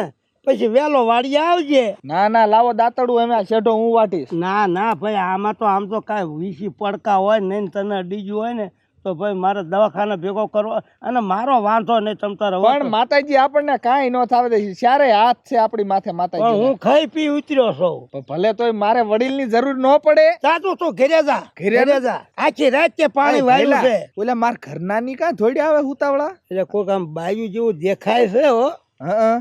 પછી વેલો વાડીએ આવજે ના ના લાવો દાતડું અમે આ શેઢો હું વાટીશ ના ના ભાઈ આમાં તો આમ તો કાંઈ વીસી પડકા હોય ને તને અડીજું હોય ને તો ભાઈ મારે દવાખાને ભેગો કરવો અને મારો વાંધો નહીં તમ તારે પણ માતાજી આપણને કાંઈ ન થાવે દે ચારે હાથ છે આપણી માથે પણ માતાજી હું ખાઈ પી ઉતર્યો છું ભલે તોય મારે વડીલની જરૂર ન પડે સાચું તું ઘરે જા ઘરે જા આખી રાત તે પાણી વાળ્યું છે ઓલા માર ઘરના ની કાં થોડી આવે હુતાવળા એટલે કોઈક આમ બાયું જેવું દેખાય છે હો હા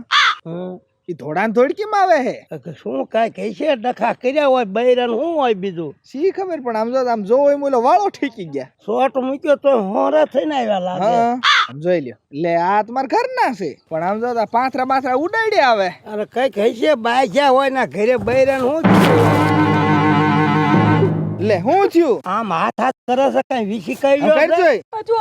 હમ. ઈ થોડા ને થોડી કેમ આવે હે કે શું કાંઈ કહે છે ડખા કર્યા હોય બૈરાન શું હોય બીજું શી ખબર પણ આમ જો હોય મોલો વાળો ઠીકી ગયા શોર્ટ મૂક્યો તો હોરે થઈને આવ્યા લાગે હા આમ જોઈ લ્યો લે આ તમારા ઘરના છે પણ આમ જો તો પાથરા બાથરા ઉડાડ્યા આવે અરે કઈક હશે બાય જ્યાં હોય ને ઘરે બૈરાન શું લે હું થયું આમ હાથ કરે છે કઈ વીસી કઈ કરજો હજુ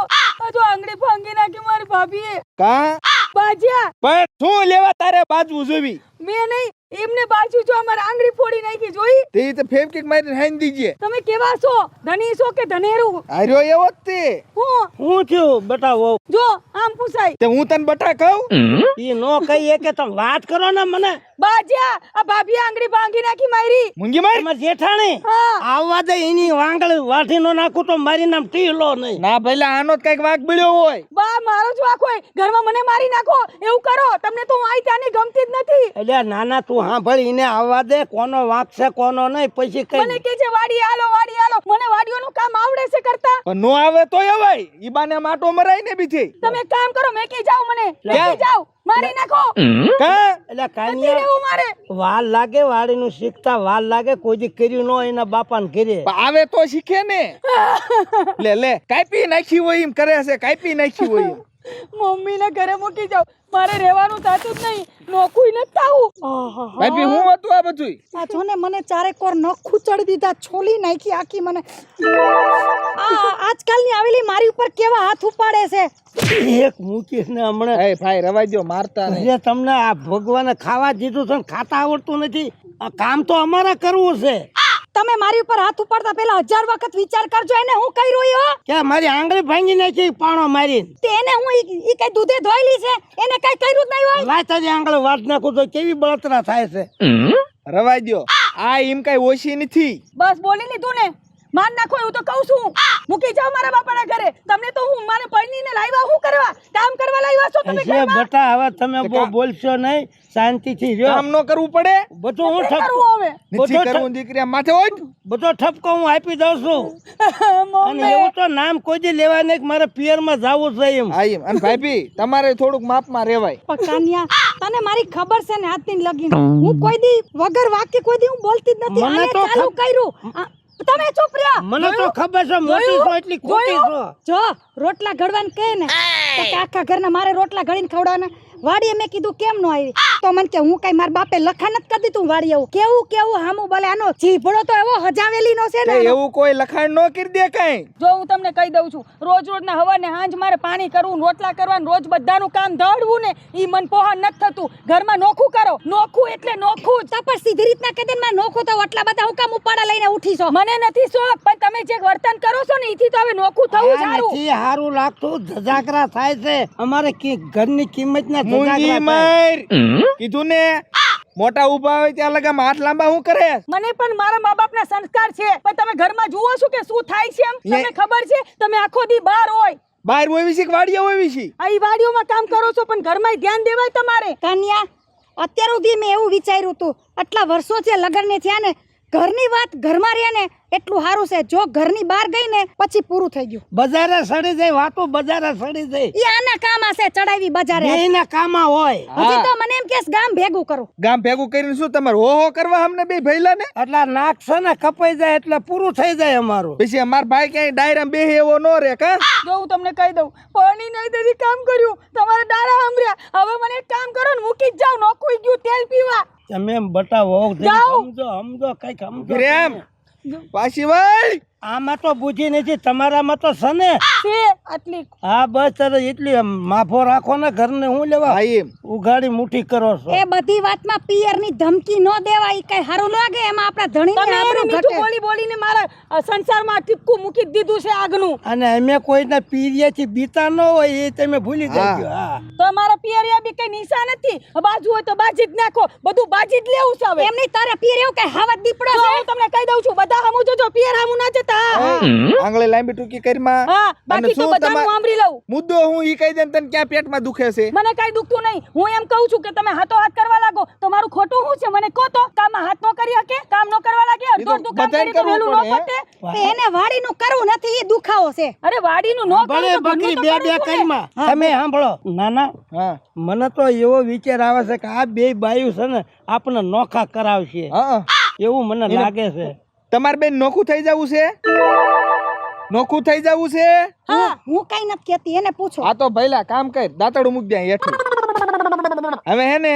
આંગળી ભાંગી નાખી મારી ભાભીએ કા બાજ્યા પણ શું લેવા તારે બાજુ જોવી મેં નહીં એમને બાજુ જો અમારી આંગળી ફોડી નાખી જોઈ તે તો ફેવકિક મારી હાઈન દીજે તમે કેવા છો ધની છો કે ધનેરું આર્યો એવો જ તે હું થયું બતાવો જો આમ પૂછાય તે હું તને બટા કહું ઈ નો કહીએ કે તમે વાત કરો ને મને બાજ્યા આ ભાભી આંગળી ભાંગી નાખી મારી મુંગી માર તમાર જેઠાણી હા આવવા દે એની વાંગળી વાઠી નો નાખું તો મારી નામ ટીલો નહીં ના ભઈલા આનો જ કઈક વાગ મળ્યો હોય બા મારો જ વાંક હોય ઘરમાં મને મારી નાખો એવું કરો તમને તો હું આઈ ત્યાંની ગમતી જ નથી એટલે નાના તું સાંભળ એને આવવા દે કોનો વાંક છે કોનો નહીં પછી મને કઈ કે છે વાડી હાલો મને વાડીઓનું કામ આવડે છે કરતા પણ નો આવે તો અવાય ઈ બાને માટો મરાય ને બીજે તમે એક કામ કરો મેં કે જાવ મને ક્યાં? મેં જાવ મારી નાખો કા એટલે નથી કાનિયા રહેવું મારે વાલ લાગે વાડીનું શીખતા વાલ લાગે કોઈ દી કર્યું ન હોય એના બાપાને ઘરે પણ આવે તો શીખે ને લે કાપી નાખી હોય એમ કરે છે કાપી નાખી હોય એમ મમ્મીને ઘરે મૂકી જાઓ મારે રહેવાનું થતું જ નહીં નોખું નથી થાવું ભાભી હું હતું આ બધું આ જો ને મને ચારેક વાર નખ ખૂચડી દીધા છોલી નાખી આખી મને આજકાલની આવેલી મારી ઉપર કેવા હાથ ઉપાડે છે એક મૂકીશ ને હમણાં એ ભાઈ રવા દો મારતા નહીં જે તમને આ ભગવાને ખાવા દીધું છે ને ખાતા આવડતું નથી આ કામ તો અમારે કરવું છે તમે મારી ઉપર હાથ ઉપાડતા પહેલા 1000 વખત વિચાર કરજો એને હું કઈ રહ્યો કે મારી આંગળી ભાંગી નાખી પાણો મારીને તેને હું ઈ કઈ દૂધે ધોઈલી છે એને કઈ કર્યું જ નહીં હોય લાય તારી આંગળી વાટ નાખું તો કેવી બળતરા થાય છે રવા દો આ એમ કઈ ઓછી નથી બસ બોલી લીધું ને માર નાખો એવું તો કહું છું મૂકી જાઓ મારા બાપાના ઘરે તમને તો હું મારે પરણીને લાવ્યા હું કરવા કામ કરવા લાવ્યા છો તમે જે બટા હવે તમે બહુ બોલશો નહીં શાંતિથી જો કામ ન કરવું પડે બધું હું કરવું ઠપકો હવે નથી કરવું દીકરી માથે હોય બધો ઠપકો હું આપી દઉં છું અને એવું તો નામ કોઈ દી લેવાય નહીં કે મારે પિયરમાં જાવું છે એમ હા એમ અને ભાભી તમારે થોડુંક માપમાં રહેવાય પકાનિયા તને મારી ખબર છે ને આજથી લગીન હું કોઈ દી વગર વાક્ય કોઈ દી હું બોલતી જ નથી મને આને તો ચાલુ કર્યું તમે ચૂપ રહ્યા મને તો ખબર છે મોટી છો એટલી ખોટી છો જો રોટલા ઘડવાને કહે ને તો કે આખા ઘરના મારે રોટલા ઘડીને ખવડાવવાના વાડીએ મેં કીધું કેમ નો આવી તો મને કે હું કઈ મારા બાપે લખાણ જ કરી દીધું વાડી આવું કેવું હામું બોલે આનો જીભડો તો એવો હજાવેલી નો છે ને એવું કોઈ લખાણ ન કરી દે કઈ જો હું તમને કહી દઉં છું રોજ રોજના હવાને હાંજ મારે પાણી કરવું રોટલા કરવાનું રોજ બધાનું કામ ધડવું ને ઈ મન પોહા નથી થતું ઘરમાં નોખું કરો નોખું એટલે નોખું જ તપસ સીધી રીતના કદન માં નોખો તો એટલા બધા હું કામ ઉપાડા લઈને ઉઠી છો મને નથી શોખ પણ તમે જે વર્તન કરો છો ને ઈથી તો હવે નોખું થવું સારું નથી હારું લાગતું ધજાકરા થાય છે અમારે ઘરની કિંમત ના મૂંગી ધજાકરા થાય માર કીધું ને મોટા ઊભા હોય ત્યાં લગા હાથ લાંબા હું કરે મને પણ મારા મા બાપના સંસ્કાર છે પણ તમે ઘરમાં જુઓ છો કે શું થાય છે એમ તમને ખબર છે તમે આખો દી બહાર હોય બહાર હોય છે કે વાડિયા હોય છે આ ઈ વાડીઓમાં કામ કરો છો પણ ઘરમાં ધ્યાન દેવાય તમારે કન્યા અત્યાર સુધી મેં એવું વિચાર્યું હતું આટલા વર્ષો છે લગ્નને થયા ને ઘરની વાત ઘરમાં રહે ને એટલું સારું છે જો ઘરની બહાર ગઈ ને પછી પૂરું થઈ ગયું બજારે સડી જાય વાતો બજારે સડી જાય ઈ આના કામ હશે ચડાવી બજારે બેયના કામમાં હોય હજી તો મને એમ કેસ ગામ ભેગું કરું ગામ ભેગું કરીને શું તમારે હો કરવા અમને બે ભઈલા ને એટલે નાક છે ને કપાઈ જાય એટલે પૂરું થઈ જાય અમારું પછી અમાર ભાઈ ક્યાંય ડાયરા બેહે એવો ન રે કા જો હું તમને કહી દઉં પાણી નહીં તેથી કામ કર્યું તમારે દાડા સાંભળ્યા હવે મને એક કામ કરો ને મૂકી જ જાઓ નોખું ગયું તેલ પીવા તમે એમ બતાવો જાઓ. સમજો કઈક સમજો પ્રેમ પાછી ભાઈ આમાં તો બુદ્ધિ નથી તમારામાં તો છે ને છે આટલી હા બસ તારે એટલી આમ માફો રાખો ને ઘરને હું લેવા હા એમ ઉઘાડી મુઠ્ઠી કરો છો એ બધી વાતમાં પિયરની ધમકી ન દેવાય ઈ કઈ સારું લાગે એમાં આપણા ધણીને તમે એને આબરૂ મીઠું ઘટે બોલી બોલીને મારા સંસારમાં ટીપકું મૂકી જ દીધું છે આગનું અને અમે કોઈના પીરિયાથી બીતા ન હોય એ તમે ભૂલી હા. જજો હા તો મારા પિયરિયા બી કઈ નિશા નથી બાજુ હોય તો બાજી જ નાખો બધું બાજી જ લેવું છે હવે એમની તારા પિયર એવું કઈ હાવત દીપડો જો છે હું તમને કહી દઉં છું બધા હમું જોજો પિયર હમું ના જતા આંગળે લાંબી ટૂંકી કરીમાં હા બાકી અને તો શું બધાનું તમા- સાંભળી લઉં મુદ્દો હું ઈ કહી દે ને તને ક્યાં પેટમાં દુખે છે મને કઈ દુખતું નહીં હું એમ કહું છું કે તમે હાથો હાથ કરવા લાગો તો મારું ખોટું શું છે મને કહો તો કામમાં હાથ નો કરી શકે કામ નો કરવા લાગે અડધું અડધું કામ બધાને કરી તો કરવું વહેલું ન પડે, પતે એને વાડીનું કરવું નથી એ દુખાવો છે અરે વાડીનું નો ભલે કરું તો બકરી ઘરનું તો બે બે કરવું ને. કરીમાં તમે સાંભળો નાના હા મને તો એવો વિચાર આવે છે કે આ બે બાયું છે ને આપણને નોખા કરાવશે હા એવું મને લાગે છે તમારે બેન નોખું થઈ જવું છે નોખું થઈ જવું છે હું કઈ નથી કેતી એને પૂછો આ તો ભઈલા કામ કર દાંતડું મૂક દે અહીં હેઠું હવે હે ને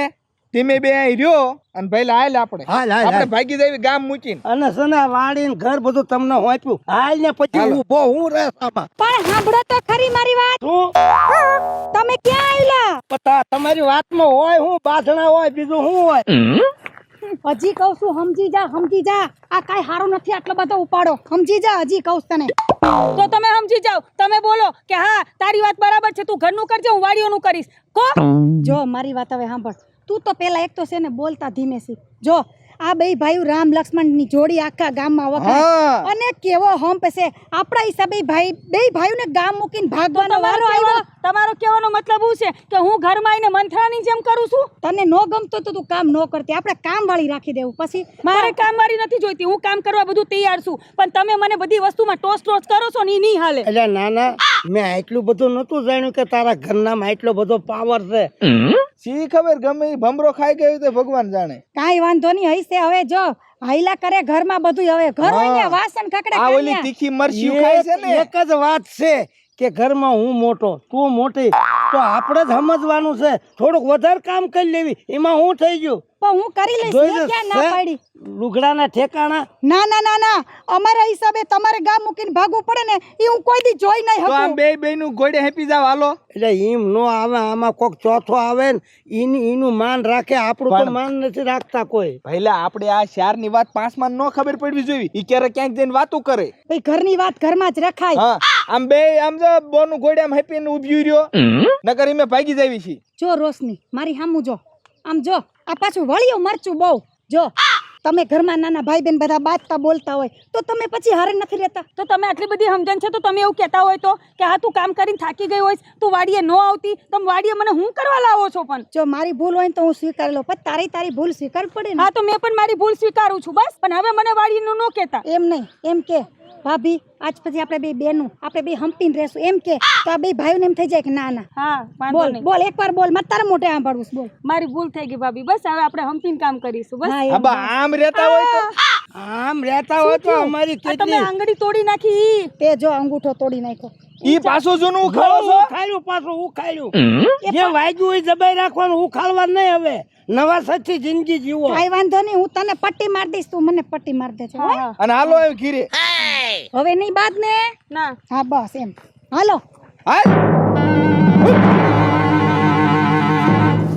ધીમે બે અહીં રહ્યો અને ભઈલા હાલ આપણે હાલ, હાલ, આપણે હાલ. ભાગી જઈએ ગામ મૂકીને અને છે ને વાડીને ઘર બધું તમને હોપ્યું હાલ ને પછી હાલો. ઊભો હું રહે આમાં પણ સાંભળો તો ખરી મારી વાત શું તમે ક્યાં આયલા પતા તમારી વાતમાં હોય હું બાસણા હોય બીજું શું હોય હજી કહું છું સમજી જા આ કાઈ સારું નથી આટલો બધો ઉપાડો સમજી જા હજી કહું છું તને તો તમે સમજી જાઓ તમે બોલો કે હા તારી વાત બરાબર છે તું ઘરનું કરજે હું વાડીઓનું કરીશ કો જો મારી વાત હવે સાંભળ તું તો પેલા એક તો છે ને બોલતા ધીમે શીખ જો આ બે ભાઈઓ રામ લક્ષ્મણ ની જોડી આખા ગામમાં વખાણ હા અને કેવો હંપ છે આપણા હિસાબે ભાઈ બે ભાઈઓને ગામ મૂકીને ભાગવાનો વારો આવ્યો તમારો કહેવાનો મતલબ શું છે કે હું ઘરમાં આવીને મંથરાની જેમ કરું છું તને નો ગમતો તો તું કામ નો કરતી આપણે કામ વાળી રાખી દેવું પછી મારે કામવાળી નથી જોઈતી હું કામ કરવા બધું તૈયાર છું પણ તમે મને બધી વસ્તુમાં ટોસ ટોસ કરો છો ને ઈ નહીં હાલે એટલે નાના મેં આટલું બધું નતું જાણ્યું કે તારા ઘરનામાં આટલો બધો પાવર છે સી ખબર ગમે ઈ ભમરો ખાઈ ગયો તો ભગવાન જાણે કાઈ વાંધો નહીં હઈશે હવે જો હાઈલા કરે ઘરમાં બધું હવે ઘર હોય ને વાસણ કકડે આ ઓલી તીખી મરચી ખાય છે ને એક જ વાત છે કે ઘરમાં હું મોટો તું મોટી તો આપણે જ સમજવાનું છે થોડુંક વધારે કામ કરી લેવી એમાં હું થઈ ગયું પણ હું કરી લઈશ જોઈ મેં લે, ક્યાં ના છે? પાડી લુગડાના ઠેકાણા ના ના ના ના અમારા હિસાબે તમારે ગામ મૂકીને ભાગવું પડે ને એ હું કોઈ દી જોઈ નહીં તો આમ શકું બે નું ઘોડે હેપી જાવ હાલો. એટલે એમ નો આવે આમાં કોક ચોથો આવે ને એનું માન રાખે આપણું તો માન નથી રાખતા કોઈ પહેલા આપણે આ શાર ની વાત 5 માં ન ખબર પડવી જોઈએ. ઈ ક્યારે ક્યાંક જઈને વાતો કરે. ભાઈ ઘરની વાત ઘરમાં જ રખાય હા આમ બે આમ જો બોનું ઘોડે આમ હેપી ને ઉભી રહ્યો નકર ઈમે ભાગી જાવી છે. જો રોશની મારી સામું જો આમ જો આ પાછું વળ્યું મરચું બહુ જો તમે ઘરમાં નાના ભાઈ બેન બધા બાજતા બોલતા હોય તો તમે પછી હારે નથી રહેતા તો તમે આટલી બધી સમજણ છે તો તમે એવું કહેતા હોય તો કે હા તું કામ કરીને થાકી ગઈ હોઈશ તું વાડીએ ન આવતી તમે વાડીએ મને હું કરવા લાવો છો પણ જો મારી ભૂલ હોય ને તો હું સ્વીકારી લઉં પણ તારી ભૂલ સ્વીકારવી પડે ને હા તો મેં પણ મારી ભૂલ સ્વીકારું છું બસ પણ હવે મને વાડીનું ન કહેતા એમ નહીં એમ કે ભાભી આજ પછી આપણે બે બેનું આપણે બે હંપીને રહેશું એમ કે તો આ બે ભાઈઓને એમ થઈ જાય કે ના ના હા વાંધો બોલ નહીં બોલ એકવાર બોલ મત તારા મોઢે સાંભળવું છે, બોલ મારી ભૂલ થઈ ગઈ ભાભી બસ હવે આપણે હંપીને કામ કરીશું બસ હા એમ આબા આમ રહેતા હોય તો આમ રહેતા હોય તો અમારી આ તમે કેટલી આંગળી તોડી નાખી તે જો અંગૂઠો તોડી નાખ્યો ઈ પાછું જૂનું ઉખાડો છો. ઉખાડ્યું પાછું ઉખાડ્યું જે વાગ્યું હોય દબાઈ રાખવાનું ઉખાડવા નહીં હવે નવા સચ્ચી જિંદગી જીવો કાંઈ વાંધો નહીં હું તને પટ્ટી માર દઈશ તું મને પટ્ટી માર દેજે હો? હા અને હાલો એમ ઘીરે હવે નહીં બાદ ને ના હા બસ એમ હાલો હાલ